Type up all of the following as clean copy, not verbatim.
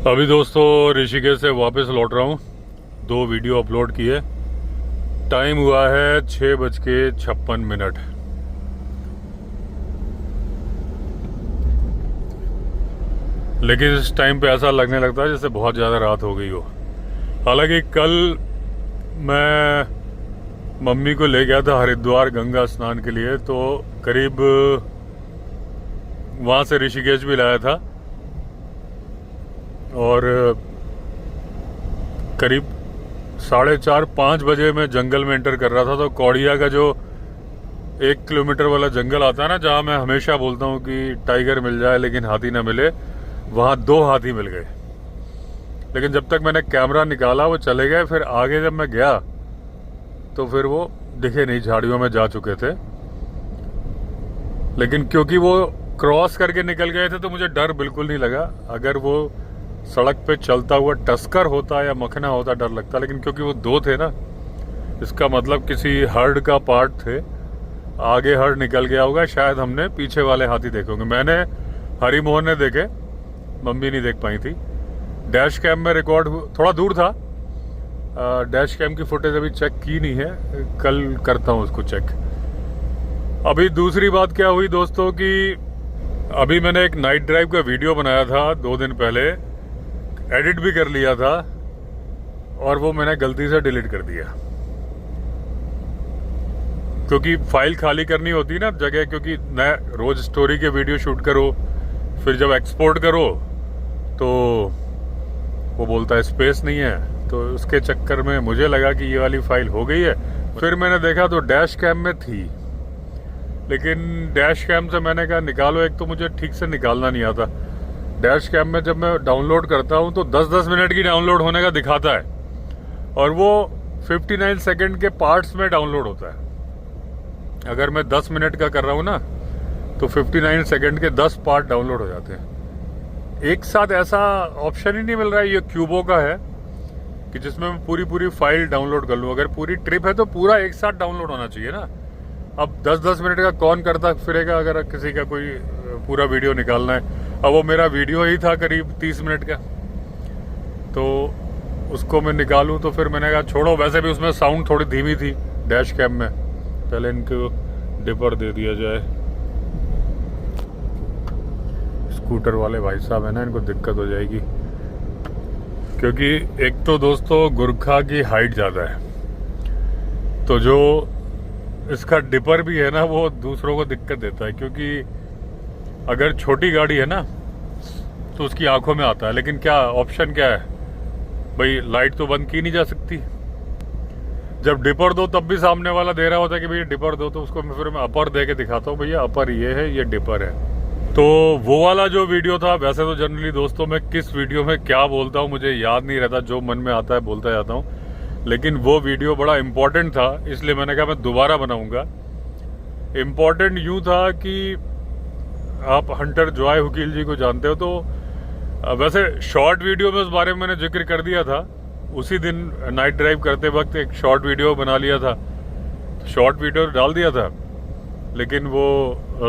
अभी दोस्तों ऋषिकेश से वापस लौट रहा हूँ। 2 वीडियो अपलोड किए। टाइम हुआ है 6:56। लेकिन इस टाइम पे ऐसा लगने लगता है जैसे बहुत ज़्यादा रात हो गई हो। हालांकि कल मैं मम्मी को ले गया था हरिद्वार गंगा स्नान के लिए, तो करीब वहाँ से ऋषिकेश भी लाया था और करीब 4:30-5 बजे मैं जंगल में एंटर कर रहा था। तो कौड़िया का जो 1 किलोमीटर वाला जंगल आता है ना, जहाँ मैं हमेशा बोलता हूँ कि टाइगर मिल जाए लेकिन हाथी ना मिले, वहाँ 2 हाथी मिल गए। लेकिन जब तक मैंने कैमरा निकाला वो चले गए। फिर आगे जब मैं गया तो फिर वो दिखे नहीं, झाड़ियों में जा चुके थे। लेकिन क्योंकि वो क्रॉस करके निकल गए थे तो मुझे डर बिल्कुल नहीं लगा। अगर वो सड़क पे चलता हुआ टस्कर होता या मखना होता डर लगता, लेकिन क्योंकि वो 2 थे ना, इसका मतलब किसी हर्ड का पार्ट थे। आगे हर्ड निकल गया होगा, शायद हमने पीछे वाले हाथी देखे होंगे। मैंने हरी मोहन ने देखे, मम्मी नहीं देख पाई थी। डैश कैम में रिकॉर्ड थोड़ा दूर था। डैश कैम की फुटेज अभी चेक की नहीं है, कल करता हूँ उसको चेक। अभी दूसरी बात क्या हुई दोस्तों कि अभी मैंने एक नाइट ड्राइव का वीडियो बनाया था 2 दिन पहले, एडिट भी कर लिया था और वो मैंने गलती से डिलीट कर दिया। क्योंकि फाइल खाली करनी होती है ना जगह, क्योंकि मैं रोज स्टोरी के वीडियो शूट करो, फिर जब एक्सपोर्ट करो तो वो बोलता है स्पेस नहीं है। तो उसके चक्कर में मुझे लगा कि ये वाली फाइल हो गई है। फिर मैंने देखा तो डैश कैम में थी, लेकिन डैश कैम से मैंने कहा निकालो। एक तो मुझे ठीक से निकालना नहीं आता। डैश कैम में जब मैं डाउनलोड करता हूँ तो 10-10 मिनट की डाउनलोड होने का दिखाता है और वो 59 सेकंड के पार्ट्स में डाउनलोड होता है। अगर मैं 10 मिनट का कर रहा हूँ ना तो 59 सेकंड के 10 पार्ट डाउनलोड हो जाते हैं एक साथ। ऐसा ऑप्शन ही नहीं मिल रहा है। ये क्यूबो का है कि जिसमें मैं पूरी फाइल डाउनलोड कर लूँ। अगर पूरी ट्रिप है तो पूरा एक साथ डाउनलोड होना चाहिए ना। अब 10-10 मिनट का कौन करता फिरेगा अगर किसी का कोई पूरा वीडियो निकालना है। अब वो मेरा वीडियो ही था करीब 30 मिनट का, तो उसको मैं निकालूं तो फिर मैंने कहा छोड़ो। वैसे भी उसमें साउंड थोड़ी धीमी थी डैश कैम में। पहले इनको डिपर दे दिया जाए। स्कूटर वाले भाई साहब है ना, इनको दिक्कत हो जाएगी, क्योंकि एक तो दोस्तों गुरखा की हाइट ज़्यादा है, तो जो इसका डिपर भी है ना वो दूसरों को दिक्कत देता है। क्योंकि अगर छोटी गाड़ी है ना तो उसकी आंखों में आता है, लेकिन क्या ऑप्शन क्या है भाई, लाइट तो बंद की नहीं जा सकती। जब डिपर दो तब भी सामने वाला दे रहा होता है कि भैया डिपर दो, तो उसको फिर मैं अपर दे के दिखाता हूँ, भैया अपर ये है, ये डिपर है। तो वो वाला जो वीडियो था, वैसे तो जनरली दोस्तों मैं किस वीडियो में क्या बोलता हूँ मुझे याद नहीं रहता, जो मन में आता है बोलता जाता हूँ। लेकिन वो वीडियो बड़ा इम्पोर्टेंट था, इसलिए मैंने कहा मैं दोबारा बनाऊंगा। इम्पोर्टेंट यूं था कि आप हंटर जॉय हुकील जी को जानते हो, तो वैसे शॉर्ट वीडियो में उस बारे में मैंने जिक्र कर दिया था। उसी दिन नाइट ड्राइव करते वक्त एक शॉर्ट वीडियो बना लिया था, शॉर्ट वीडियो डाल दिया था, लेकिन वो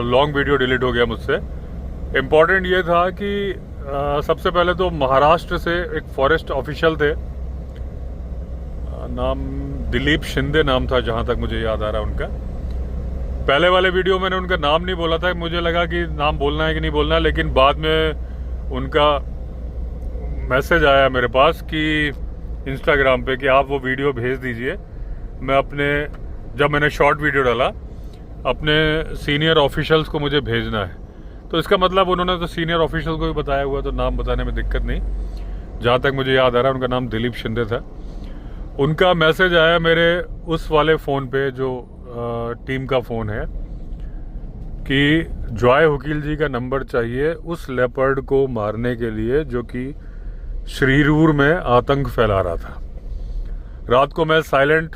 लॉन्ग वीडियो डिलीट हो गया मुझसे। इम्पोर्टेंट ये था कि सबसे पहले तो महाराष्ट्र से एक फॉरेस्ट ऑफिशियल थे, नाम दिलीप शिंदे नाम था जहां तक मुझे याद आ रहा है उनका। पहले वाले वीडियो मैंने उनका नाम नहीं बोला था, मुझे लगा कि नाम बोलना है कि नहीं बोलना है, लेकिन बाद में उनका मैसेज आया मेरे पास कि इंस्टाग्राम पे कि आप वो वीडियो भेज दीजिए। मैं अपने, जब मैंने शॉर्ट वीडियो डाला, अपने सीनियर ऑफिशियल्स को मुझे भेजना है। तो इसका मतलब उन्होंने तो सीनियर ऑफिशियल को भी बताया हुआ, तो नाम बताने में दिक्कत नहीं। जहाँ तक मुझे याद आ रहा है उनका नाम दिलीप शिंदे था। उनका मैसेज आया मेरे उस वाले फ़ोन पे जो टीम का फ़ोन है कि जॉय हुकील जी का नंबर चाहिए उस लेपर्ड को मारने के लिए जो कि श्रीरूर में आतंक फैला रहा था। रात को मैं साइलेंट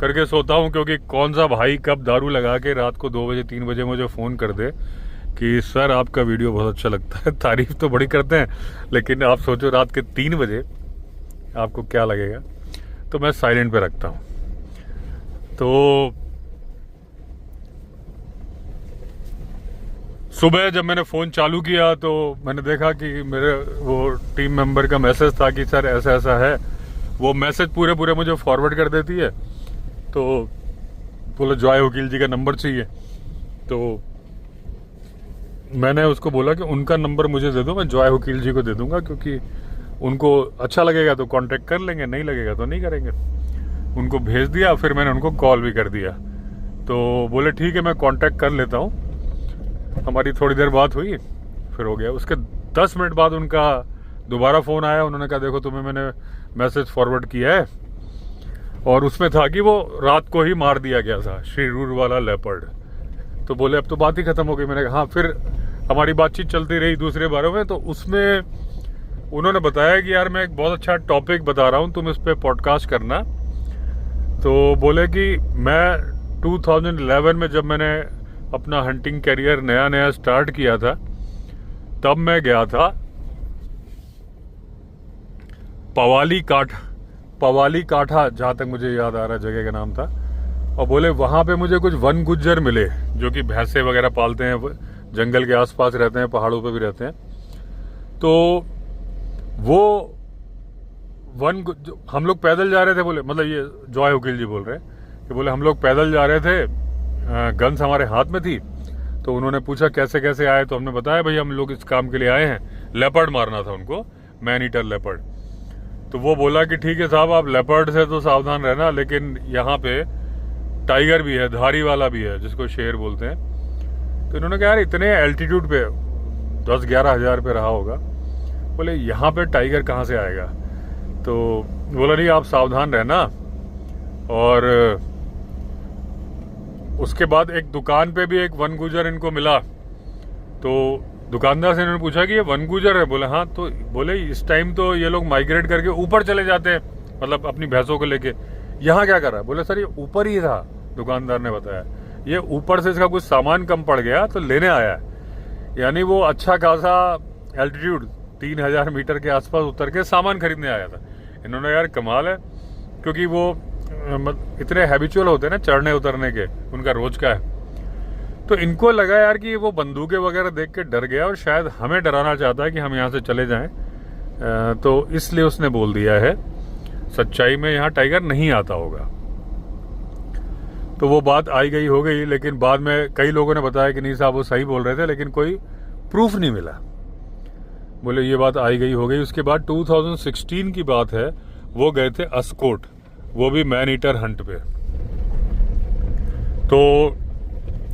करके सोता हूँ, क्योंकि कौन सा भाई कब दारू लगा के रात को 2 बजे 3 बजे मुझे फ़ोन कर दे कि सर आपका वीडियो बहुत अच्छा लगता है। तारीफ तो बड़ी करते हैं, लेकिन आप सोचो रात के 3 बजे आपको क्या लगेगा। तो मैं साइलेंट पे रखता हूँ। तो सुबह जब मैंने फ़ोन चालू किया तो मैंने देखा कि मेरे वो टीम मेंबर का मैसेज था कि सर ऐसा ऐसा है। वो मैसेज पूरे पूरे मुझे फॉरवर्ड कर देती है। तो बोले जॉय वकील जी का नंबर चाहिए। तो मैंने उसको बोला कि उनका नंबर मुझे दे दो, मैं जॉय वकील जी को दे दूंगा, क्योंकि उनको अच्छा लगेगा तो कांटेक्ट कर लेंगे, नहीं लगेगा तो नहीं करेंगे। उनको भेज दिया, फिर मैंने उनको कॉल भी कर दिया। तो बोले ठीक है मैं कांटेक्ट कर लेता हूँ। हमारी थोड़ी देर बात हुई, फिर हो गया। उसके 10 मिनट बाद उनका दोबारा फ़ोन आया। उन्होंने कहा देखो तुम्हें मैंने मैसेज फॉरवर्ड किया है, और उसमें था कि वो रात को ही मार दिया गया था, शिरूर वाला लेपर्ड। तो बोले अब तो बात ही खत्म हो गई। मैंने कहा हाँ। फिर हमारी बातचीत चलती रही दूसरे बारे में। तो उसमें उन्होंने बताया कि यार मैं एक बहुत अच्छा टॉपिक बता रहा हूँ, तुम इस पर पॉडकास्ट करना। तो बोले कि मैं 2011 में जब मैंने अपना हंटिंग कैरियर नया नया स्टार्ट किया था, तब मैं गया था पवाली काठा, जहाँ तक मुझे याद आ रहा है जगह का नाम था। और बोले वहाँ पे मुझे कुछ वन गुज्जर मिले जो कि भैंसे वगैरह पालते हैं, जंगल के आसपास रहते हैं, पहाड़ों पे भी रहते हैं। तो वो हम लोग पैदल जा रहे थे। बोले मतलब ये जॉय वकील जी बोल रहे हैं कि बोले हम लोग पैदल जा रहे थे, गन्स हमारे हाथ में थी। तो उन्होंने पूछा कैसे कैसे आए, तो हमने बताया भाई हम लोग इस काम के लिए आए हैं, लेपर्ड मारना था उनको, मैन ईटर लेपर्ड। तो वो बोला कि ठीक है साहब आप लेपर्ड से तो सावधान रहना, लेकिन यहाँ पे टाइगर भी है, धारी वाला भी है, जिसको शेर बोलते हैं। तो इन्होंने कहा यार इतने एल्टीट्यूड पे 10-11 हज़ार पे रहा होगा, बोले यहाँ पे टाइगर कहाँ से आएगा। तो बोला नहीं आप सावधान रहना। और उसके बाद एक दुकान पे भी एक वन गुजर इनको मिला। तो दुकानदार से इन्होंने पूछा कि ये वन गुजर है। बोले हाँ। तो बोले इस टाइम तो ये लोग माइग्रेट करके ऊपर चले जाते हैं, मतलब अपनी भैंसों को लेके, यहाँ क्या कर रहा है। बोले सर ये ऊपर ही था, दुकानदार ने बताया, ये ऊपर से इसका कुछ सामान कम पड़ गया तो लेने आया है। यानी वो अच्छा खासा एल्टीट्यूड 3000 मीटर के आसपास उतर के सामान खरीदने आया था। इन्होंने यार कमाल है, क्योंकि वो इतने हैबिचुअल होते हैं ना चढ़ने उतरने के, उनका रोज का है। तो इनको लगा यार कि वो बंदूकें वगैरह देख के डर गया और शायद हमें डराना चाहता है कि हम यहाँ से चले जाएं। तो इसलिए उसने बोल दिया है। सच्चाई में यहाँ टाइगर नहीं आता होगा। तो वो बात आई गई हो गई, लेकिन बाद में कई लोगों ने बताया कि नहीं साहब वो सही बोल रहे थे, लेकिन कोई प्रूफ नहीं मिला। बोले ये बात आई गई हो गई। उसके बाद 2016 की बात है, वो गए थे अस्कोट, वो भी मैन ईटर हंट पे। तो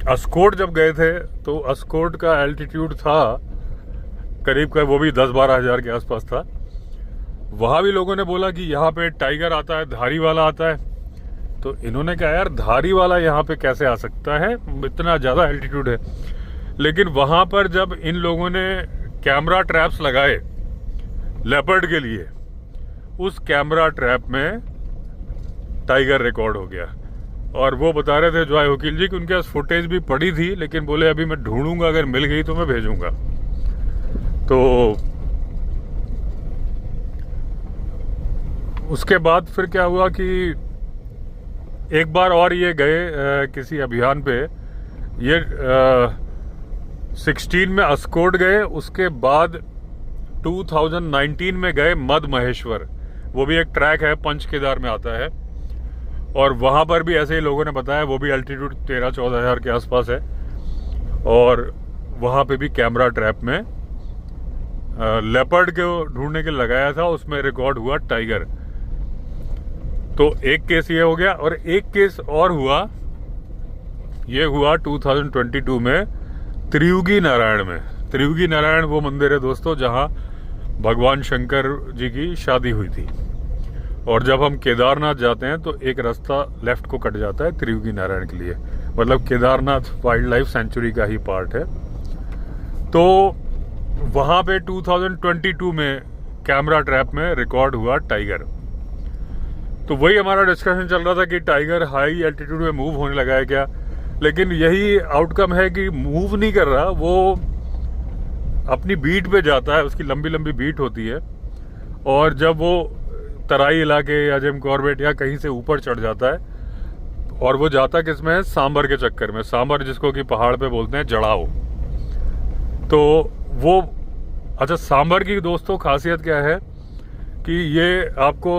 अस्कोट जब गए थे तो अस्कोट का एल्टीट्यूड था करीब का, वो भी 10-12 हज़ार के आसपास था। वहाँ भी लोगों ने बोला कि यहाँ पे टाइगर आता है, धारी वाला आता है। तो इन्होंने कहा यार धारी वाला यहाँ पे कैसे आ सकता है, इतना ज़्यादा एल्टीट्यूड है। लेकिन वहाँ पर जब इन लोगों ने कैमरा ट्रैप्स लगाए लेपर्ड के लिए, उस कैमरा ट्रैप में टाइगर रिकॉर्ड हो गया। और वो बता रहे थे जॉय वकील जी कि उनके पास फुटेज भी पड़ी थी, लेकिन बोले अभी मैं ढूंढूंगा, अगर मिल गई तो मैं भेजूंगा। तो उसके बाद फिर क्या हुआ कि एक बार और ये गए किसी अभियान पे, ये 16 में अस्कोट गए। उसके बाद 2019 में गए मद महेश्वर, वो भी एक ट्रैक है, पंच केदार में आता है। और वहाँ पर भी ऐसे ही लोगों ने बताया, वो भी एल्टीट्यूड 13-14 हज़ार के आसपास है। और वहाँ पे भी कैमरा ट्रैप में लेपर्ड को ढूंढने के लगाया था, उसमें रिकॉर्ड हुआ टाइगर। तो एक केस ये हो गया। और एक केस और हुआ, ये हुआ 2022 में त्रियुगी नारायण में। त्रियुगी नारायण वो मंदिर है दोस्तों जहाँ भगवान शंकर जी की शादी हुई थी। और जब हम केदारनाथ जाते हैं तो एक रास्ता लेफ्ट को कट जाता है त्रियुगी नारायण के लिए, मतलब केदारनाथ वाइल्ड लाइफ सेंचुरी का ही पार्ट है। तो वहाँ पे 2022 में कैमरा ट्रैप में रिकॉर्ड हुआ टाइगर। तो वही हमारा डिस्कशन चल रहा था कि टाइगर हाई एल्टीट्यूड में मूव होने लगा है क्या। लेकिन यही आउटकम है कि मूव नहीं कर रहा, वो अपनी बीट पे जाता है, उसकी लंबी लंबी बीट होती है। और जब वो तराई इलाके या जिम कॉर्बेट या कहीं से ऊपर चढ़ जाता है, और वो जाता किस में है, सांबर के चक्कर में। सांबर जिसको कि पहाड़ पे बोलते हैं जड़ाव। तो वो अच्छा, सांभर की दोस्तों खासियत क्या है कि ये आपको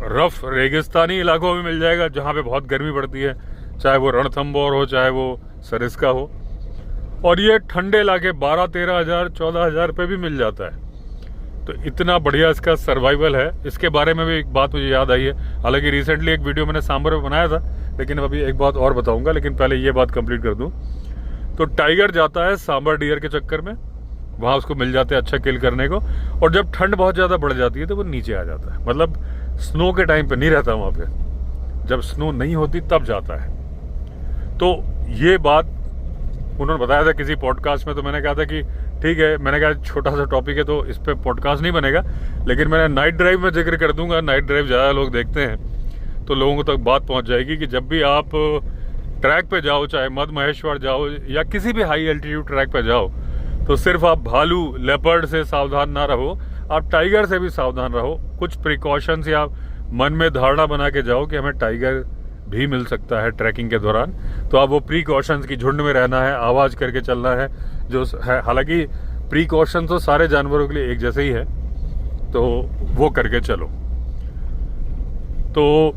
रफ रेगिस्तानी इलाकों में मिल जाएगा जहाँ पे बहुत गर्मी पड़ती है, चाहे वो रणथंबोर हो चाहे वो सरिस्का हो, और ये ठंडे इलाके 12-13 हज़ार 14 हज़ार रुपये भी मिल जाता है। तो इतना बढ़िया इसका सर्वाइवल है। इसके बारे में भी एक बात मुझे याद आई है, हालांकि रिसेंटली एक वीडियो मैंने सांभर में बनाया था, लेकिन अभी एक बात और बताऊंगा, लेकिन पहले ये बात कंप्लीट कर दूं। तो टाइगर जाता है सांभर डियर के चक्कर में, वहाँ उसको मिल जाते हैं अच्छा किल करने को, और जब ठंड बहुत ज़्यादा बढ़ जाती है तो वो नीचे आ जाता है, मतलब स्नो के टाइम पे नहीं रहता वहाँ पे, जब स्नो नहीं होती तब जाता है। तो ये बात उन्होंने बताया था किसी पॉडकास्ट में, तो मैंने कहा था कि ठीक है, मैंने कहा छोटा सा टॉपिक है तो इस पर पॉडकास्ट नहीं बनेगा, लेकिन मैंने नाइट ड्राइव में जिक्र कर दूंगा। नाइट ड्राइव ज़्यादा लोग देखते हैं तो लोगों तक बात पहुँच जाएगी कि जब भी आप ट्रैक पे जाओ, चाहे मध महेश्वर जाओ या किसी भी हाई एल्टीट्यूड ट्रैक पे जाओ, तो सिर्फ आप भालू लेपर्ड से सावधान ना रहो, आप टाइगर से भी सावधान रहो। कुछ प्रिकॉशंस या मन में धारणा बना के जाओ कि हमें टाइगर भी मिल सकता है ट्रैकिंग के दौरान, तो आप वो प्रिकॉशंस की झुंड में रहना है, आवाज़ करके चलना है जो है। हालांकि प्रिकॉशन तो सारे जानवरों के लिए एक जैसे ही है, तो वो करके चलो। तो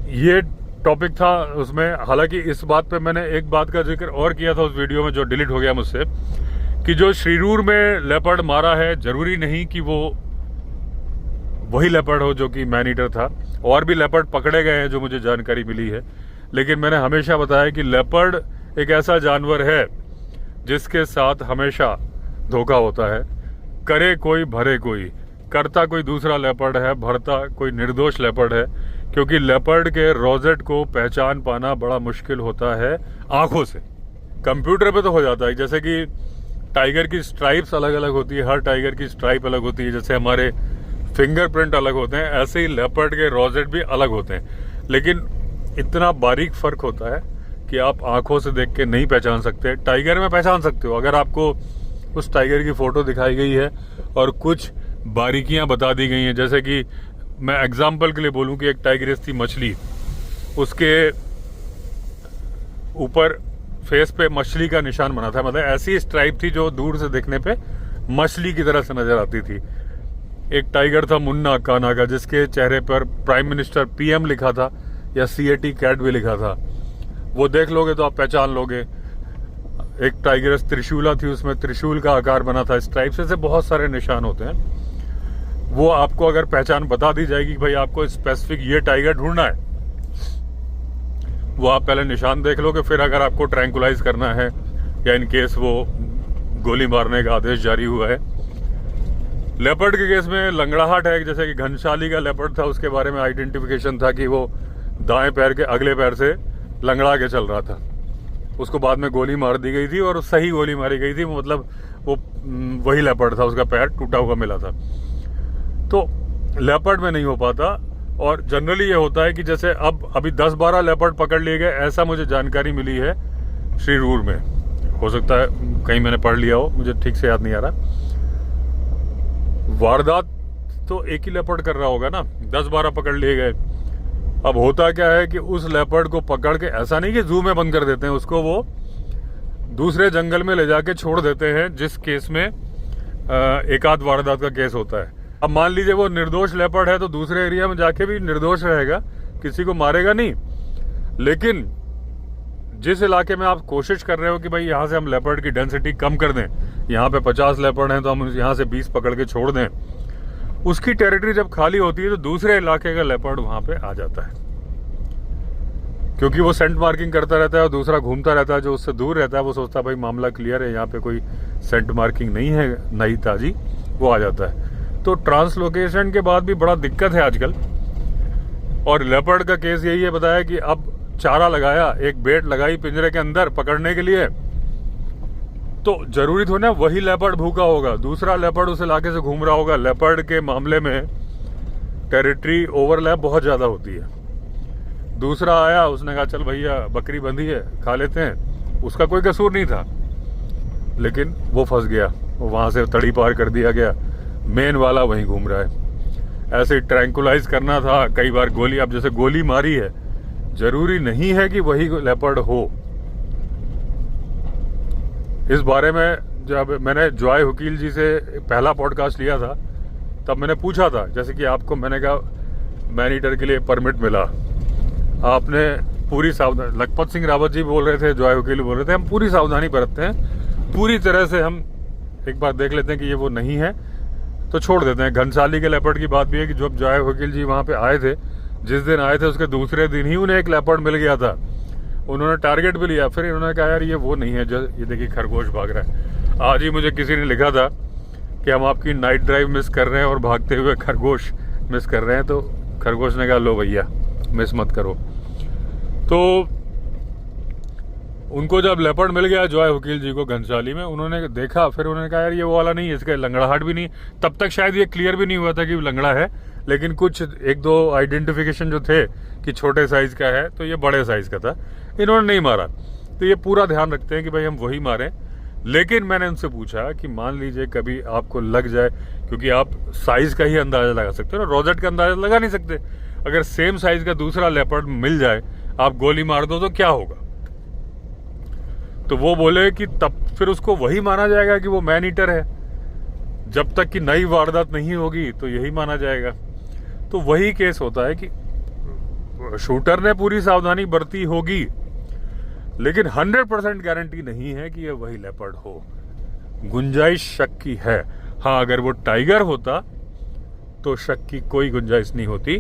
ये टॉपिक था उसमें। हालांकि इस बात पे मैंने एक बात का जिक्र और किया था उस वीडियो में जो डिलीट हो गया मुझसे, कि जो श्रीरूर में लेपर्ड मारा है, जरूरी नहीं कि वो वही लेपर्ड हो जो कि मैन ईटर था, और भी लेपर्ड पकड़े गए हैं जो मुझे जानकारी मिली है। लेकिन मैंने हमेशा बताया कि लेपर्ड एक ऐसा जानवर है जिसके साथ हमेशा धोखा होता है। करे कोई भरे कोई, करता कोई दूसरा लेपर्ड है, भरता कोई निर्दोष लेपर्ड है, क्योंकि लेपर्ड के रोजेट को पहचान पाना बड़ा मुश्किल होता है आंखों से। कंप्यूटर पे तो हो जाता है, जैसे कि टाइगर की स्ट्राइप्स अलग अलग होती है, हर टाइगर की स्ट्राइप अलग होती है, जैसे हमारे फिंगरप्रिंट अलग होते हैं, ऐसे ही लेपर्ड के रोजेट भी अलग होते हैं। लेकिन इतना बारीक फर्क होता है कि आप आंखों से देख के नहीं पहचान सकते। टाइगर में पहचान सकते हो, अगर आपको उस टाइगर की फोटो दिखाई गई है और कुछ बारीकियां बता दी गई हैं, जैसे कि मैं एग्जाम्पल के लिए बोलूं कि एक टाइग्रेस थी मछली, उसके ऊपर फेस पे मछली का निशान बना था, मतलब ऐसी स्ट्राइप थी जो दूर से देखने पे मछली की तरह से नजर आती थी। एक टाइगर था मुन्ना कान्हा का, जिसके चेहरे पर प्राइम मिनिस्टर PM लिखा था या CAT कैट भी लिखा था, वो देख लोगे तो आप पहचान लोगे। एक टाइगरस त्रिशूला थी, उसमें त्रिशूल का आकार बना था, स्ट्राइप से बहुत सारे निशान होते हैं। वो आपको अगर पहचान बता दी जाएगी कि भाई आपको स्पेसिफिक ये टाइगर ढूंढना है, वो आप पहले निशान देख लोगे। फिर अगर आपको ट्रैंकुलाइज करना है या इन केस वो गोली मारने का आदेश जारी हुआ है। लेपर्ड के केस में लंगड़ाहट है, जैसे कि घनशाली का लेपर्ड था, उसके बारे में आइडेंटिफिकेशन था कि वो दाएं पैर के अगले पैर से लंगड़ा के चल रहा था। उसको बाद में गोली मार दी गई थी और सही गोली मारी गई थी, मतलब वो वही लेपर्ड था, उसका पैर टूटा हुआ मिला था। तो लेपर्ड में नहीं हो पाता, और जनरली ये होता है कि जैसे अब अभी 10-12 लेपर्ड पकड़ लिए गए, ऐसा मुझे जानकारी मिली है श्रीरूर में। हो सकता है कहीं मैंने पढ़ लिया हो, मुझे ठीक से याद नहीं आ रहा। वारदात तो एक ही लेपर्ड कर रहा होगा ना, 10-12 पकड़ लिए गए। अब होता क्या है कि उस लेपर्ड को पकड़ के ऐसा नहीं कि जू में बंद कर देते हैं उसको, वो दूसरे जंगल में ले जाके छोड़ देते हैं, जिस केस में एक आध वारदात का केस होता है। अब मान लीजिए वो निर्दोष लेपर्ड है तो दूसरे एरिया में जाके भी निर्दोष रहेगा, किसी को मारेगा नहीं। लेकिन जिस इलाके में आप कोशिश कर रहे हो कि भाई यहाँ से हम लेपर्ड की डेंसिटी कम कर दें, यहाँ पे 50 लेपर्ड हैं तो हम यहाँ से 20 पकड़ के छोड़ दें, उसकी टेरिटरी जब खाली होती है तो दूसरे इलाके का लेपर्ड वहां पे आ जाता है, क्योंकि वो सेंट मार्किंग करता रहता है और दूसरा घूमता रहता है। जो उससे दूर रहता है वो सोचता है भाई मामला क्लियर है, यहाँ पे कोई सेंट मार्किंग नहीं है नई ताजी, वो आ जाता है। तो ट्रांसलोकेशन के बाद भी बड़ा दिक्कत है आजकल। और लेपर्ड का केस यही है, बताया कि अब चारा लगाया, एक बेट लगाई पिंजरे के अंदर पकड़ने के लिए, तो जरूरी थोड़ा ना वही लेपर्ड भूखा होगा, दूसरा लेपर्ड उस इलाके से घूम रहा होगा। लेपर्ड के मामले में टेरिटरी ओवरलैप बहुत ज्यादा होती है। दूसरा आया, उसने कहा चल भैया बकरी बंधी है खा लेते हैं, उसका कोई कसूर नहीं था, लेकिन वो फंस गया, वो वहां से तड़ी पार कर दिया गया, मेन वाला वहीं घूम रहा है। ऐसे ट्रैंकुलाइज करना था, कई बार गोली, अब जैसे गोली मारी है, जरूरी नहीं है कि वही लेपर्ड हो। इस बारे में जब मैंने जॉय वकील जी से पहला पॉडकास्ट लिया था तब मैंने पूछा था, जैसे कि आपको मैंने कहा मैन ईटर के लिए परमिट मिला, आपने पूरी सावधानी, लखपत सिंह रावत जी बोल रहे थे, जॉय वकील बोल रहे थे, हम पूरी सावधानी बरतते हैं, पूरी तरह से हम एक बार देख लेते हैं कि ये वो नहीं है तो छोड़ देते हैं। घनसाली के लेपर्ड की बात भी है कि जब जॉय वकील जी वहाँ पे आए थे, जिस दिन आए थे उसके दूसरे दिन ही उन्हें एक लेपर्ड मिल गया था, उन्होंने टारगेट भी लिया, फिर इन्होंने कहा यार ये वो नहीं है, जो ये देखिए खरगोश भाग रहा है। आज ही मुझे किसी ने लिखा था कि हम आपकी नाइट ड्राइव मिस कर रहे हैं और भागते हुए खरगोश मिस कर रहे हैं, तो खरगोश ने कहा लो भैया मिस मत करो। तो उनको जब लेपर्ड मिल गया जॉय वकील जी को घनसाली में, उन्होंने देखा, फिर उन्होंने कहा यार ये वो वाला नहीं है, इसका लंगड़ाहट भी नहीं, तब तक शायद ये क्लियर भी नहीं हुआ था कि लंगड़ा है, लेकिन कुछ एक दो आइडेंटिफिकेशन जो थे कि छोटे साइज का है तो ये बड़े साइज का था, इन्होंने नहीं मारा। तो ये पूरा ध्यान रखते हैं कि भाई हम वही मारें। लेकिन मैंने उनसे पूछा कि मान लीजिए कभी आपको लग जाए, क्योंकि आप साइज का ही अंदाजा लगा सकते हो ना, रोजेट का अंदाजा लगा नहीं सकते, अगर सेम साइज का दूसरा लेपर्ड मिल जाए, आप गोली मार दो तो क्या होगा। तो वो बोले कि तब फिर उसको वही माना जाएगा कि वो मैन ईटर है, जब तक कि नई वारदात नहीं होगी तो यही माना जाएगा। तो वही केस होता है कि शूटर ने पूरी सावधानी बरती होगी, लेकिन 100% गारंटी नहीं है कि ये वही लेपर्ड हो, गुंजाइश शक की है। हाँ, अगर वो टाइगर होता तो शक की कोई गुंजाइश नहीं होती,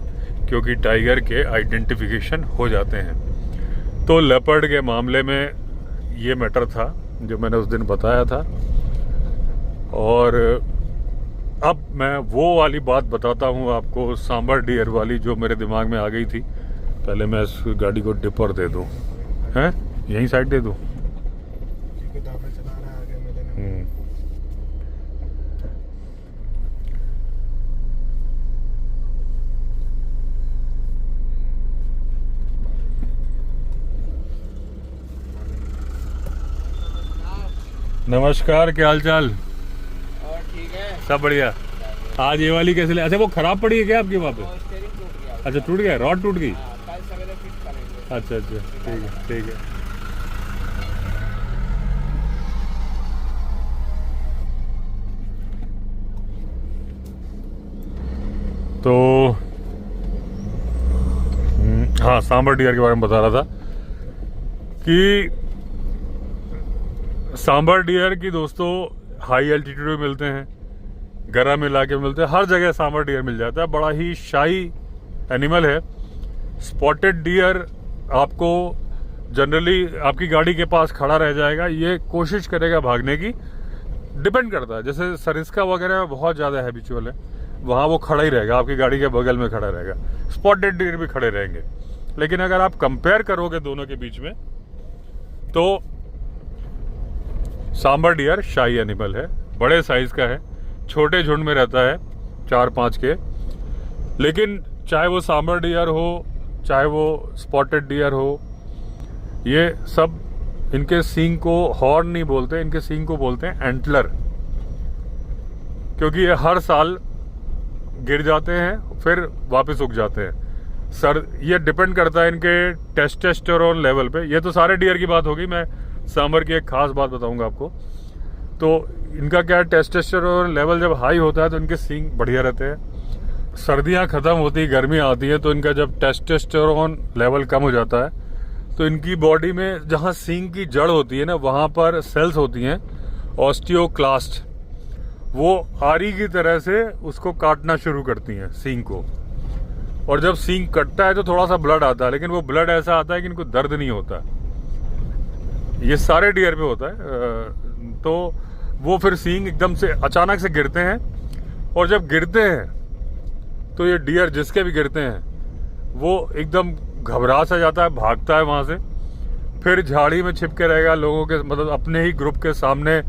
क्योंकि टाइगर के आइडेंटिफिकेशन हो जाते हैं। तो लेपर्ड के मामले में ये मैटर था जो मैंने उस दिन बताया था। और अब मैं वो वाली बात बताता हूँ आपको, सांबर डियर वाली, जो मेरे दिमाग में आ गई थी। पहले मैं इस गाड़ी को डिपर दे दूँ, हैं यहीं साइड दे दूँ। नमस्कार, क्या हाल चाल? और ठीक है, सब बढ़िया। आज ये वाली कैसे ले? अच्छा, वो खराब पड़ी है क्या आपकी वहाँ पे? स्टीयरिंग टूट गया। अच्छा, टूट गया, रॉड टूट गई। कल सवेरे फिट करेंगे। अच्छा अच्छा, ठीक है ठीक है। तो हाँ, सांबर डियर के बारे में बता रहा था कि सांबर डियर की दोस्तों हाई एल्टीट्यूड में मिलते हैं, गर्म इलाके में मिलते हैं, हर जगह सांबर डियर मिल जाता है। बड़ा ही शाही एनिमल है। स्पॉटेड डियर आपको जनरली आपकी गाड़ी के पास खड़ा रह जाएगा, ये कोशिश करेगा भागने की, डिपेंड करता है। जैसे सरिस्का वगैरह में बहुत ज़्यादा हैबिचुअल है, वहाँ वो खड़ा ही रहेगा, आपकी गाड़ी के बगल में खड़ा रहेगा। स्पॉटेड डियर भी खड़े रहेंगे, लेकिन अगर आप कंपेयर करोगे दोनों के बीच में तो सांबर डियर शाही एनिमल है, बड़े साइज का है, छोटे झुंड में रहता है 4-5 के। लेकिन चाहे वो सांबर डियर हो, चाहे वो स्पॉटेड डियर हो, ये सब, इनके सींग को हॉर्न नहीं बोलते, इनके सींग को बोलते हैं एंटलर, क्योंकि ये हर साल गिर जाते हैं फिर वापस उग जाते हैं। ये डिपेंड करता है इनके टेस्टोस्टेरोन लेवल पे। ये तो सारे डियर की बात होगी, मैं सांबर की एक खास बात बताऊंगा आपको। तो इनका क्या है, टेस्टोस्टेरोन लेवल जब हाई होता है तो इनके सींग बढ़िया रहते हैं। सर्दियां खत्म होती, गर्मियां आती है, तो इनका जब टेस्टोस्टेरोन लेवल कम हो जाता है तो इनकी बॉडी में जहां सींग की जड़ होती है ना, वहां पर सेल्स होती हैं ऑस्टियोक्लास्ट, वो आरी की तरह से उसको काटना शुरू करती हैं सींग को। और जब सींग कटता है तो थोड़ा सा ब्लड आता है, लेकिन वो ब्लड ऐसा आता है कि इनको दर्द नहीं होता। ये सारे डियर पे होता है। तो वो फिर सींग एकदम से अचानक से गिरते हैं, और जब गिरते हैं तो ये डियर जिसके भी गिरते हैं वो एकदम घबरा सा जाता है, भागता है वहां से, फिर झाड़ी में छिप के रहेगा, लोगों के मतलब अपने ही ग्रुप के सामने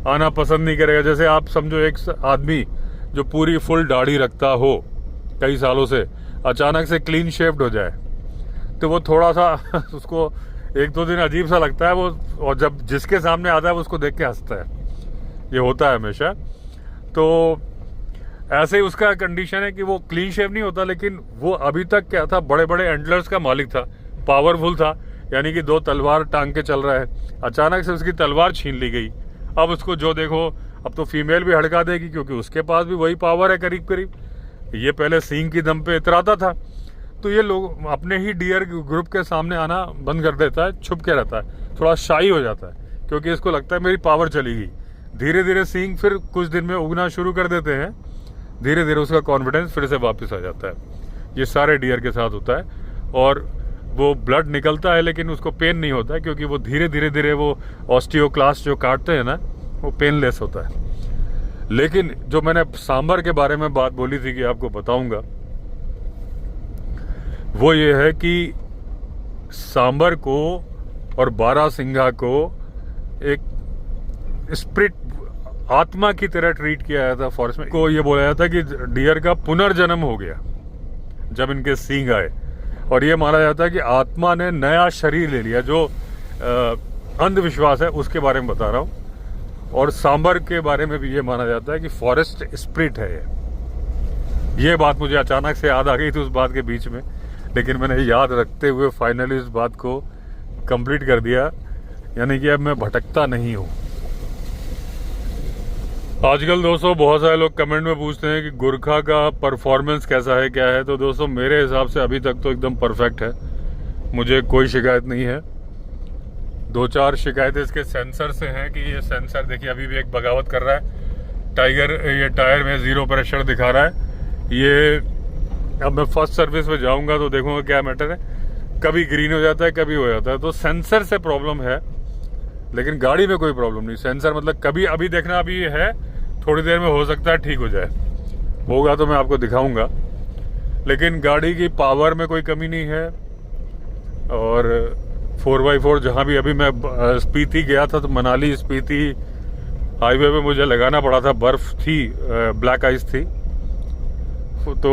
आना पसंद नहीं करेगा। जैसे आप समझो एक आदमी जो पूरी फुल दाढ़ी रखता हो कई सालों से, अचानक से क्लीन शेव्ड हो जाए तो वो थोड़ा सा उसको 1-2 दिन अजीब सा लगता है वो, और जब जिसके सामने आता है वो उसको देख के हंसता है। ये होता है हमेशा। तो ऐसे ही उसका कंडीशन है कि वो क्लीन शेव नहीं होता, लेकिन वो अभी तक क्या था, बड़े बड़े एंटलर्स का मालिक था, पावरफुल था, यानी कि 2 तलवार टांग के चल रहा है। अचानक से उसकी तलवार छीन ली गई, अब उसको जो देखो, अब तो फीमेल भी हड़का देगी क्योंकि उसके पास भी वही पावर है करीब करीब। ये पहले सींग की दम पे इतराता था, तो ये लोग अपने ही डियर ग्रुप के सामने आना बंद कर देता है, छुप के रहता है, थोड़ा शाई हो जाता है क्योंकि इसको लगता है मेरी पावर चली गई। धीरे धीरे सींग फिर कुछ दिन में उगना शुरू कर देते हैं, धीरे धीरे उसका कॉन्फिडेंस फिर से वापस आ जाता है। ये सारे डियर के साथ होता है और वो ब्लड निकलता है लेकिन उसको पेन नहीं होता है क्योंकि वो धीरे धीरे वो ऑस्टियोक्लास्ट जो काटते हैं ना, वो पेनलेस होता है। लेकिन जो मैंने सांबर के बारे में बात बोली थी कि आपको बताऊंगा, वो ये है कि सांबर को और बारासिंघा को एक स्पिरिट, आत्मा की तरह ट्रीट किया गया था फॉरेस्ट में। को ये बोला जाता है कि डियर का पुनर्जन्म हो गया जब इनके सींग आए, और ये माना जाता है कि आत्मा ने नया शरीर ले लिया। जो अंधविश्वास है उसके बारे में बता रहा हूँ। और सांबर के बारे में भी ये माना जाता है कि फॉरेस्ट स्पिरिट है ये बात मुझे अचानक से याद आ गई थी उस बात के बीच में, लेकिन मैंने याद रखते हुए फाइनली इस बात को कंप्लीट कर दिया, यानी कि अब मैं भटकता नहीं हूँ। आजकल दोस्तों बहुत सारे लोग कमेंट में पूछते हैं कि गुरखा का परफॉर्मेंस कैसा है, क्या है। तो दोस्तों मेरे हिसाब से अभी तक तो एकदम परफेक्ट है, मुझे कोई शिकायत नहीं है। 2-4 शिकायतें इसके सेंसर से हैं कि ये सेंसर देखिए अभी भी एक बगावत कर रहा है। टाइगर ये टायर में 0 प्रेशर दिखा रहा है। ये अब मैं फर्स्ट सर्विस में जाऊंगा तो देखूंगा क्या मैटर है, कभी ग्रीन हो जाता है कभी हो जाता है। तो सेंसर से प्रॉब्लम है, लेकिन गाड़ी में कोई प्रॉब्लम नहीं। सेंसर मतलब कभी अभी देखना अभी है, थोड़ी देर में हो सकता है ठीक हो जाए, होगा तो मैं आपको दिखाऊंगा। लेकिन गाड़ी की पावर में कोई कमी नहीं है। और 4x4 जहाँ भी, अभी मैं स्पीति गया था तो मनाली स्पीति हाईवे पे मुझे लगाना पड़ा था, बर्फ थी, ब्लैक आइस थी। तो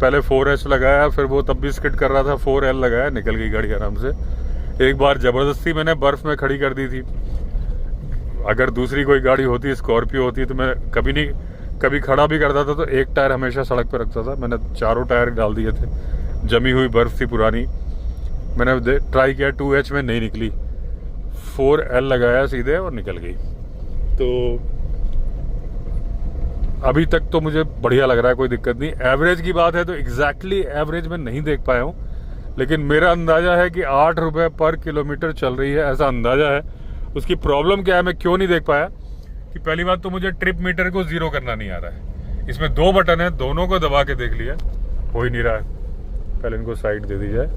पहले 4S लगाया, फिर वो तब भी स्किड कर रहा था, 4L लगाया, निकल गई गाड़ी आराम से। एक बार जबरदस्ती मैंने बर्फ में खड़ी कर दी थी। अगर दूसरी कोई गाड़ी होती, स्कॉर्पियो होती, तो मैं कभी खड़ा भी करता था तो एक टायर हमेशा सड़क पर रखता था। मैंने 4 टायर डाल दिए थे, जमी हुई बर्फ थी पुरानी। मैंने ट्राई किया, 2H में नहीं निकली, 4L लगाया सीधे और निकल गई। तो अभी तक तो मुझे बढ़िया लग रहा है, कोई दिक्कत नहीं। एवरेज की बात है तो एग्जैक्टली एवरेज में नहीं देख पाया हूँ, लेकिन मेरा अंदाजा है कि 8 रुपए पर किलोमीटर चल रही है, ऐसा अंदाजा है। उसकी प्रॉब्लम क्या है, मैं क्यों नहीं देख पाया कि पहली बात तो मुझे ट्रिप मीटर को 0 करना नहीं आ रहा है। इसमें 2 बटन है, दोनों को दबा के देख लिया, हो ही नहीं रहा है। पहले इनको साइड दे दी जाए,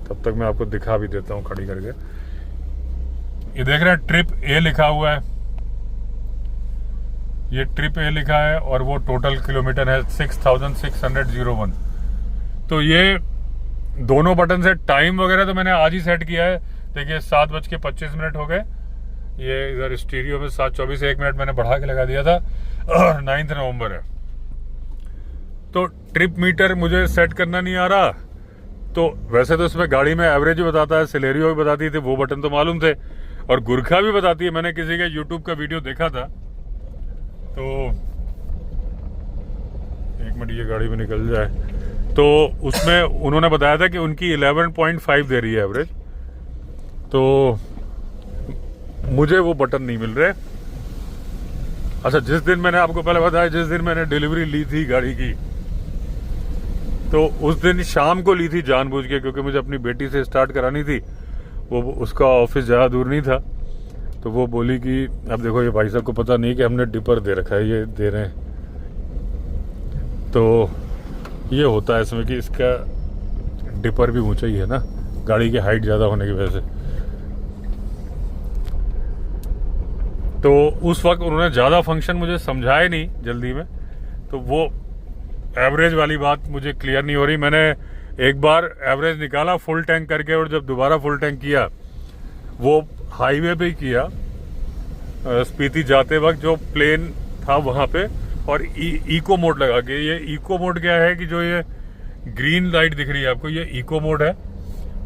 तब तक मैं आपको दिखा भी देता हूँ खड़ी करके। ये देख रहे हैं ट्रिप A लिखा हुआ है, ये ट्रिप A लिखा है और वो टोटल किलोमीटर है 6601। तो ये दोनों बटन से टाइम वगैरह तो मैंने आज ही सेट किया है। देखिए 7:25 हो गए। ये इधर स्टीरियो में 7:24 1 मिनट मैंने बढ़ा के लगा दिया था। 9 नवंबर है। तो ट्रिप मीटर मुझे सेट करना नहीं आ रहा। तो वैसे तो इसमें गाड़ी में एवरेज भी बताता है, सिलेरियो भी बताती थी, वो बटन तो मालूम थे, और गुरखा भी बताती है। मैंने किसी का यूट्यूब का वीडियो देखा था, तो 1 मिनट ये गाड़ी में निकल जाए, तो उसमें उन्होंने बताया था कि उनकी 11.5 दे रही है एवरेज। तो मुझे वो बटन नहीं मिल रहे। अच्छा, जिस दिन मैंने आपको पहले बताया, जिस दिन मैंने डिलीवरी ली थी गाड़ी की, तो उस दिन शाम को ली थी जानबूझ के, क्योंकि मुझे अपनी बेटी से स्टार्ट करानी थी। वो उसका ऑफिस ज़्यादा दूर नहीं था, तो वो बोली कि अब देखो ये भाई साहब को पता नहीं कि हमने डिपर दे रखा है, ये दे रहे हैं। तो ये होता है इसमें कि इसका डिपर भी ऊंचा ही है ना, गाड़ी की हाइट ज़्यादा होने की वजह से। तो उस वक्त उन्होंने ज़्यादा फंक्शन मुझे समझाए नहीं जल्दी में, तो वो एवरेज वाली बात मुझे क्लियर नहीं हो रही। मैंने एक बार एवरेज निकाला फुल टैंक करके, और जब दोबारा फुल टैंक किया, वो हाईवे पे ही किया, स्पीति जाते वक्त जो प्लेन था वहाँ पे, और इको मोड लगा के। ये इको मोड क्या है कि जो ये ग्रीन लाइट दिख रही है आपको, ये इको मोड है,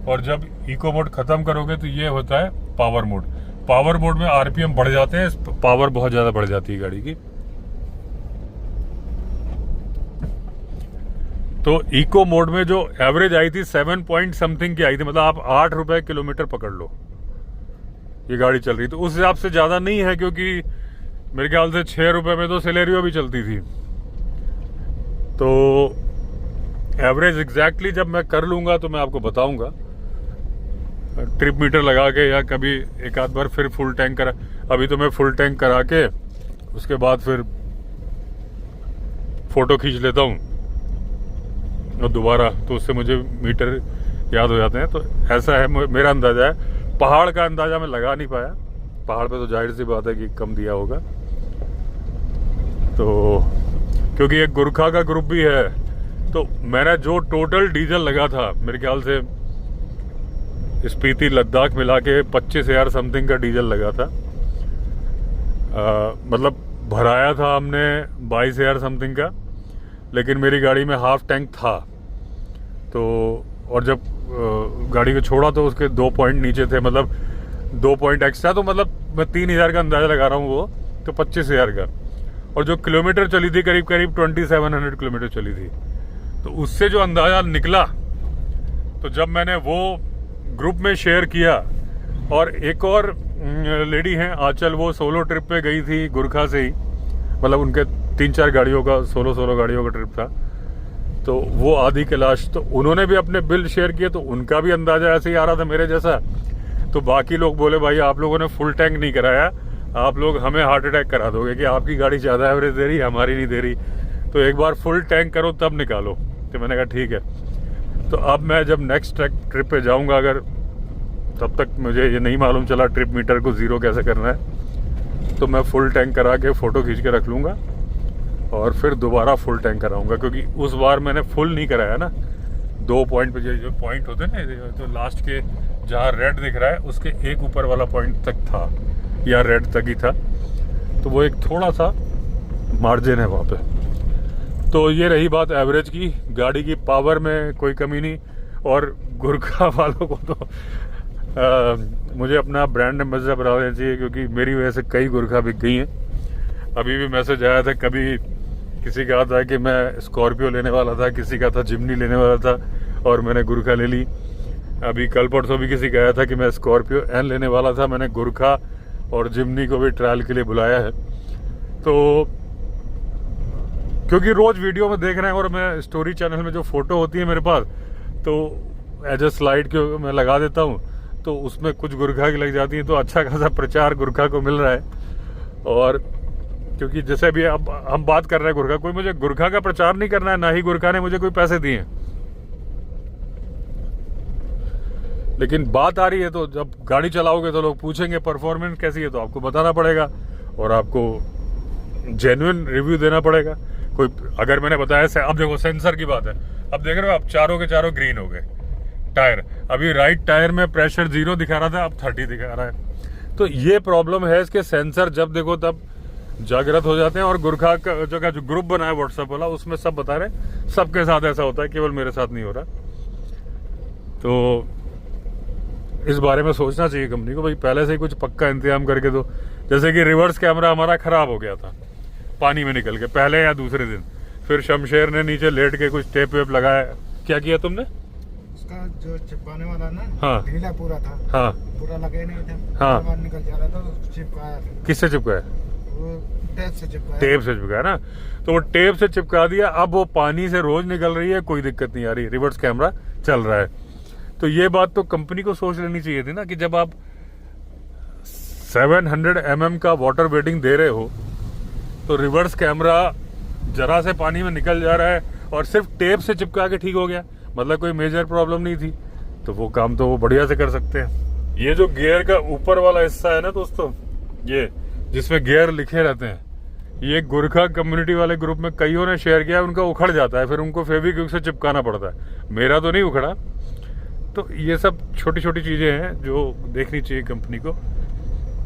और जब इको मोड खत्म करोगे तो ये होता है पावर मोड। पावर मोड में आरपीएम बढ़ जाते हैं, पावर बहुत ज्यादा बढ़ जाती है गाड़ी की। तो इको मोड में जो एवरेज आई थी 7 पॉइंट समथिंग की आई थी, मतलब आप 8 रुपए किलोमीटर पकड़ लो, ये गाड़ी चल रही। तो उस हिसाब से ज़्यादा नहीं है, क्योंकि मेरे ख्याल से 6 रुपये में तो सिलेरियो भी चलती थी। तो एवरेज एग्जैक्टली जब मैं कर लूँगा तो मैं आपको बताऊँगा, ट्रिप मीटर लगा के, या कभी एक आध बार फिर फुल टैंक करा। अभी तो मैं फुल टैंक करा के उसके बाद फिर फ़ोटो खींच लेता हूँ और दोबारा, तो उससे मुझे मीटर याद हो जाते हैं। तो ऐसा है मेरा अंदाज़ा है। पहाड़ का अंदाज़ा मैं लगा नहीं पाया, पहाड़ पे तो जाहिर सी बात है कि कम दिया होगा। तो क्योंकि एक गुरखा का ग्रुप भी है, तो मैंने जो टोटल डीजल लगा था मेरे ख्याल से स्पीति लद्दाख मिला के 25,000 समथिंग का डीजल लगा था। मतलब भराया था हमने 22,000 समथिंग का, लेकिन मेरी गाड़ी में हाफ टैंक था। तो और जब गाड़ी को छोड़ा तो उसके 2 पॉइंट नीचे थे, मतलब 2 पॉइंट एक्स्ट्रा। तो मतलब मैं 3,000 का अंदाज़ा लगा रहा हूँ, वो तो 25,000 का। और जो किलोमीटर चली थी करीब करीब 2700 किलोमीटर चली थी। तो उससे जो अंदाज़ा निकला, तो जब मैंने वो ग्रुप में शेयर किया, और एक और लेडी हैं आंचल, वो सोलो ट्रिप पे गई थी गुरखा से ही, मतलब उनके 3-4 गाड़ियों का सोलो गाड़ियों का ट्रिप था। तो वो आधी कैलाश, तो उन्होंने भी अपने बिल शेयर किए, तो उनका भी अंदाजा ऐसे ही आ रहा था मेरे जैसा। तो बाकी लोग बोले भाई आप लोगों ने फुल टैंक नहीं कराया, आप लोग हमें हार्ट अटैक करा दोगे कि आपकी गाड़ी ज़्यादा एवरेज दे रही, हमारी नहीं दे रही। तो एक बार फुल टैंक करो तब निकालो। तो मैंने कहा ठीक है। तो अब मैं जब नेक्स्ट ट्रिप पे जाऊंगा, अगर तब तक मुझे ये नहीं मालूम चला ट्रिप मीटर को ज़ीरो कैसे करना है, तो मैं फुल टैंक करा के फ़ोटो खींच के रख लूँगा और फिर दोबारा फुल टैंक कराऊंगा। क्योंकि उस बार मैंने फुल नहीं कराया ना, 2 पॉइंट पे जो पॉइंट होते हैं ना, तो लास्ट के जहाँ रेड दिख रहा है उसके एक ऊपर वाला पॉइंट तक था, या रेड तक ही था। तो वो एक थोड़ा सा मार्जिन है वहाँ पे। तो ये रही बात एवरेज की। गाड़ी की पावर में कोई कमी नहीं। और गुरखा वालों को तो मुझे अपना ब्रांड एम्बेसडर बना देना चाहिए, क्योंकि मेरी वजह से कई गुरखा बिक गई हैं। अभी भी मैसेज आया था, कभी किसी का था कि मैं स्कॉर्पियो लेने वाला था, किसी का था जिमनी लेने वाला था, और मैंने गुरखा ले ली। अभी कल परसों भी किसी का आया था कि मैं स्कॉर्पियो एन लेने वाला था, मैंने गुरखा और जिमनी को भी ट्रायल के लिए बुलाया है। तो क्योंकि रोज़ वीडियो में देख रहे हैं, और मैं स्टोरी चैनल में जो फ़ोटो होती है मेरे पास, तो एज ए स्लाइड के मैं लगा देता हूँ, तो उसमें कुछ गुरखा की लग जाती है। तो अच्छा खासा प्रचार गुरखा को मिल रहा है। और क्योंकि जैसे अभी अब हम बात कर रहे हैं गुरखा, कोई मुझे गुरखा का प्रचार नहीं करना है, ना ही गुरखा ने मुझे कोई पैसे दिए। लेकिन बात आ रही है, तो जब गाड़ी चलाओगे तो लोग पूछेंगे परफॉर्मेंस कैसी है, तो आपको बताना पड़ेगा और आपको जेन्युइन रिव्यू देना पड़ेगा। कोई अगर मैंने बताया, अब देखो सेंसर की बात है, अब देख रहे हो आप चारों के चारों ग्रीन हो गए टायर। अभी राइट टायर में प्रेशर 0 दिखा रहा था, अब 30 दिखा रहा है। तो ये प्रॉब्लम है इसके सेंसर, जब देखो तब जागृत हो जाते हैं। और गुरखा का जो ग्रुप बना है व्हाट्सएप वाला, उसमें सब बता रहे, सबके साथ ऐसा होता है, केवल मेरे साथ नहीं हो रहा। तो इस बारे में सोचना चाहिए कंपनी को, भाई पहले से ही कुछ पक्का इंतजाम करके दो। जैसे कि रिवर्स कैमरा हमारा खराब हो गया था पानी में निकल के, पहले या दूसरे दिन। फिर शमशेर ने नीचे लेट के कुछ टेप वेप लगाया। क्या किया तुमने? उसका जो चिपकाने वाला ना, हाँ, ढीला पूरा था। हाँ, पूरा लगे नहीं था। हाँ, बाहर निकल जा रहा था, तो चिपकाया। किससे चिपकाया? वो टेप से चिपकाया। टेप से चिपकाया ना, तो वो टेप से चिपका दिया। अब वो पानी से रोज निकल रही है, कोई दिक्कत नहीं आ रही, रिवर्स कैमरा चल रहा है। तो ये बात तो कंपनी को सोच लेनी चाहिए थी ना, कि जब आप 700 mm का वाटर वेटिंग दे रहे हो, तो रिवर्स कैमरा जरा से पानी में निकल जा रहा है और सिर्फ टेप से चिपका के ठीक हो गया, मतलब कोई मेजर प्रॉब्लम नहीं थी। तो वो काम तो वो बढ़िया से कर सकते हैं। ये जो गियर का ऊपर वाला हिस्सा है ना दोस्तों, ये जिसमें गियर लिखे रहते हैं, ये गुरखा कम्युनिटी वाले ग्रुप में कईयों ने शेयर किया, उनका उखड़ जाता है, फिर उनको फेविक्विक से चिपकाना पड़ता है। मेरा तो नहीं उखड़ा। तो ये सब छोटी छोटी चीज़ें हैं जो देखनी चाहिए कंपनी को।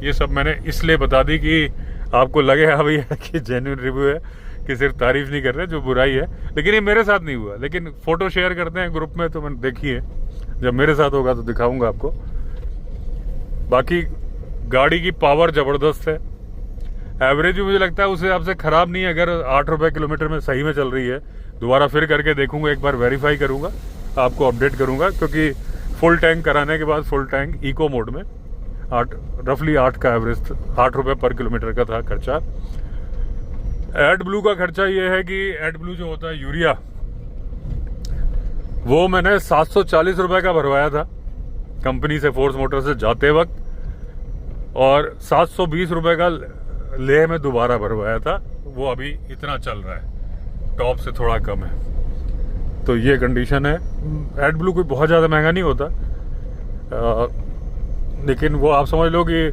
ये सब मैंने इसलिए बता दी कि आपको लगे हाँ भैया कि जेन्युइन रिव्यू है, कि सिर्फ तारीफ नहीं कर रहे, जो बुराई है। लेकिन ये मेरे साथ नहीं हुआ, लेकिन फोटो शेयर करते हैं ग्रुप में, तो मैंने देखी है। जब मेरे साथ होगा तो दिखाऊंगा आपको। बाकी गाड़ी की पावर ज़बरदस्त है। एवरेज भी मुझे लगता है उस हिसाब से ख़राब नहीं है। अगर 8 रुपये किलोमीटर में सही में चल रही है, दोबारा फिर करके देखूंगा, एक बार वेरीफाई करूंगा, आपको अपडेट करूंगा। क्योंकि फुल टैंक कराने के बाद, फुल टैंक इको मोड में, रफली 8 का एवरेज, 8 रुपये पर किलोमीटर का था खर्चा। एड ब्लू का खर्चा ये है कि एड ब्लू जो होता है यूरिया, वो मैंने 740 रुपये का भरवाया था कंपनी से, फोर्स मोटर से जाते वक्त, और 720 रुपये का लेह में दोबारा भरवाया था। वो अभी इतना चल रहा है, टॉप से थोड़ा कम है। तो ये कंडीशन है। एड ब्लू कोई बहुत ज़्यादा महंगा नहीं होता, लेकिन वो आप समझ लो कि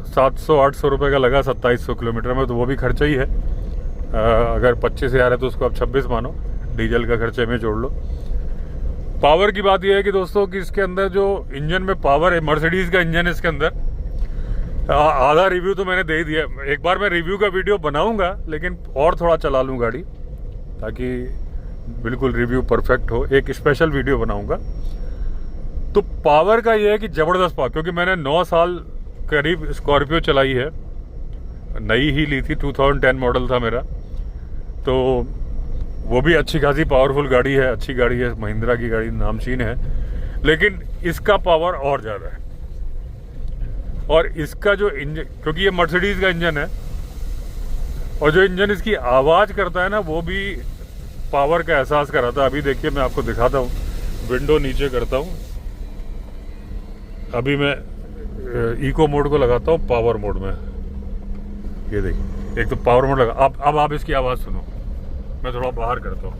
700-800 रुपये का लगा 2700 किलोमीटर में, तो वो भी खर्चा ही है। अगर 25,000 है तो उसको आप 26 मानो, डीजल का खर्चे में जोड़ लो। पावर की बात यह है कि दोस्तों कि इसके अंदर जो इंजन में पावर है, मर्सिडीज का इंजन है इसके अंदर। आधा रिव्यू तो मैंने दे ही दिया। एक बार मैं रिव्यू का वीडियो बनाऊंगा, लेकिन और थोड़ा चला लूँ गाड़ी, ताकि बिल्कुल रिव्यू परफेक्ट हो। एक स्पेशल वीडियो बनाऊंगा। तो पावर का ये है कि ज़बरदस्त पावर, क्योंकि मैंने 9 साल करीब स्कॉर्पियो चलाई है, नई ही ली थी, 2010 मॉडल था मेरा। तो वो भी अच्छी खासी पावरफुल गाड़ी है, अच्छी गाड़ी है, महिंद्रा की गाड़ी, नामचीन है, लेकिन इसका पावर और ज़्यादा है। और इसका जो इंजन, क्योंकि ये मर्सिडीज का इंजन है, और जो इंजन इसकी आवाज़ करता है ना, वो भी पावर का एहसास कराता है। अभी देखिए मैं आपको दिखाता हूँ, विंडो नीचे करता हूँ। अभी मैं इको मोड को लगाता हूँ पावर मोड में। ये देखिए, एक तो पावर मोड लगा। अब आप इसकी आवाज़ सुनो। मैं थोड़ा बाहर करता हूँ।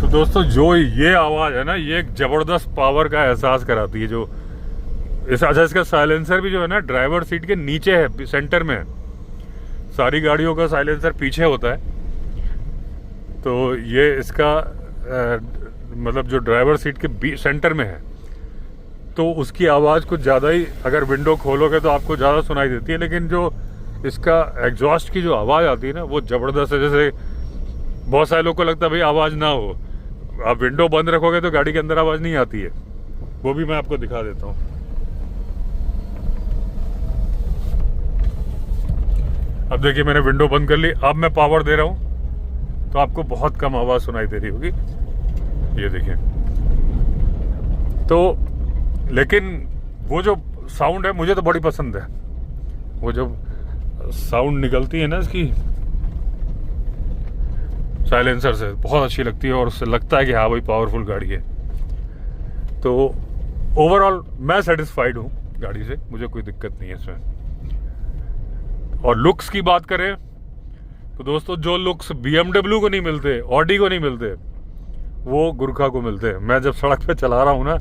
तो दोस्तों, जो ये आवाज़ है ना, ये एक ज़बरदस्त पावर का एहसास कराती है। जो अच्छा, इसका साइलेंसर भी जो है ना, ड्राइवर सीट के नीचे है, सेंटर में है। सारी गाड़ियों का साइलेंसर पीछे होता है, तो ये इसका मतलब जो ड्राइवर सीट के सेंटर में है, तो उसकी आवाज़ कुछ ज़्यादा ही, अगर विंडो खोलोगे तो आपको ज़्यादा सुनाई देती है। लेकिन जो इसका एग्जॉस्ट की जो आवाज़ आती है ना, वो ज़बरदस्त है। जैसे बहुत सारे लोग को लगता है भाई आवाज़ ना हो, आप विंडो बंद रखोगे तो गाड़ी के अंदर आवाज़ नहीं आती है। वो भी मैं आपको दिखा देता हूँ। अब देखिए, मैंने विंडो बंद कर ली। अब मैं पावर दे रहा हूँ तो आपको बहुत कम आवाज़ सुनाई दे रही होगी। ये देखिए। तो लेकिन वो जो साउंड है मुझे तो बड़ी पसंद है। वो जो साउंड निकलती है ना इसकी साइलेंसर से, बहुत अच्छी लगती है, और उससे लगता है कि हाँ भाई पावरफुल गाड़ी है। तो ओवरऑल मैं सेटिस्फाइड हूँ गाड़ी से, मुझे कोई दिक्कत नहीं है इसमें। और लुक्स की बात करें तो दोस्तों, जो लुक्स BMW को नहीं मिलते, ऑडी को नहीं मिलते, वो गुरखा को मिलते हैं। मैं जब सड़क पे चला रहा हूँ ना,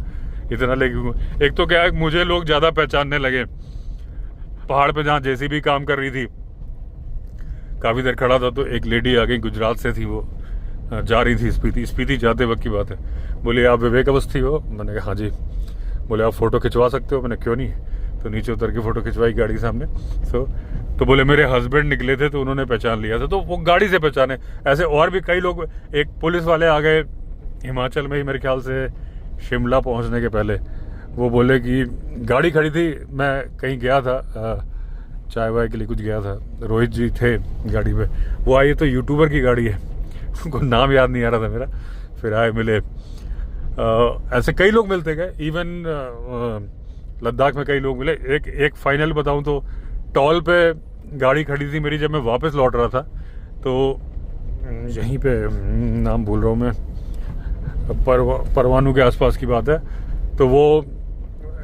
इतना लेके, एक तो क्या है, मुझे लोग ज़्यादा पहचानने लगे। पहाड़ पे जहाँ JCB काम कर रही थी, काफ़ी देर खड़ा था, तो एक लेडी आ गई, गुजरात से थी, वो जा रही थी स्पीति जाते वक्त की बात है। बोले आप विवेक अवस्थी हो? मैंने कहा हाँ जी। बोले आप फ़ोटो खिंचवा सकते हो? मैंने क्यों नहीं। तो नीचे उतर के फ़ोटो खिंचवाई गाड़ी के सामने। तो बोले मेरे हस्बैंड निकले थे तो उन्होंने पहचान लिया था, तो वो गाड़ी से पहचाने। ऐसे और भी कई लोग, एक पुलिस वाले आ गए हिमाचल में ही, मेरे ख्याल से शिमला पहुंचने के पहले। वो बोले कि गाड़ी खड़ी थी, मैं कहीं गया था, चाय वाय के लिए कुछ गया था, रोहित जी थे गाड़ी में। वो आए तो यूट्यूबर की गाड़ी है, उनको नाम याद नहीं आ रहा था मेरा। फिर आए, मिले। ऐसे कई लोग मिलते गए। इवन लद्दाख में कई लोग मिले। एक फाइनल बताऊं तो, टॉल पे गाड़ी खड़ी थी मेरी, जब मैं वापस लौट रहा था, तो यहीं पे नाम भूल रहा हूँ मैं, परवाणू के आसपास की बात है। तो वो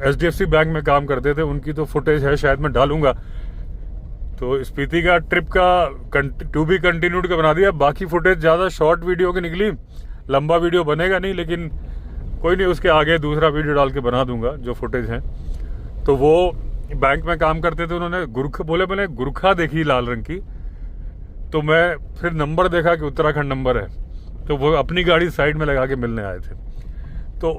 HDFC बैंक में काम करते थे, उनकी तो फुटेज है, शायद मैं डालूंगा। तो स्पीति का ट्रिप का टू बी कंटिन्यूड का बना दिया। बाकी फुटेज ज़्यादा शॉर्ट वीडियो की निकली, लंबा वीडियो बनेगा नहीं, लेकिन कोई नहीं, उसके आगे दूसरा वीडियो डाल के बना दूंगा जो फुटेज हैं। तो वो बैंक में काम करते थे, उन्होंने बोले मैंने गुरखा देखी लाल रंग की, तो मैं फिर नंबर देखा कि उत्तराखंड नंबर है, तो वो अपनी गाड़ी साइड में लगा के मिलने आए थे। तो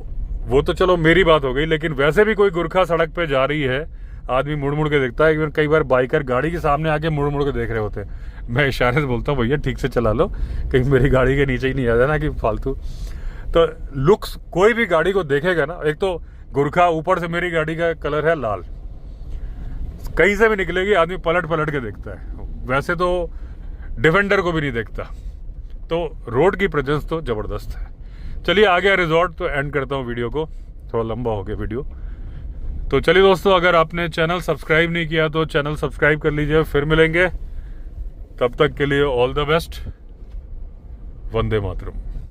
वो तो चलो मेरी बात हो गई, लेकिन वैसे भी कोई गुरखा सड़क पे जा रही है, आदमी मुड़ मुड़ के देखता है। इवन कई बार बाइकर गाड़ी के सामने आके मुड़ मुड़ के देख रहे होते हैं। मैं इशारे से बोलता हूँ भैया ठीक से चला लो, कहीं मेरी गाड़ी के नीचे ही नहीं आ जाना कि फालतू। तो लुक्स कोई भी गाड़ी को देखेगा ना, एक तो गुरखा, ऊपर से मेरी गाड़ी का कलर है लाल, कहीं से भी निकलेगी आदमी पलट पलट के देखता है, वैसे तो डिफेंडर को भी नहीं देखता। तो रोड की प्रेजेंस तो ज़बरदस्त है। चलिए आ गया रिजॉर्ट, तो एंड करता हूँ वीडियो को, थोड़ा लंबा हो गया वीडियो। तो चलिए दोस्तों, अगर आपने चैनल सब्सक्राइब नहीं किया तो चैनल सब्सक्राइब कर लीजिए। फिर मिलेंगे, तब तक के लिए all the best. Vande Mataram.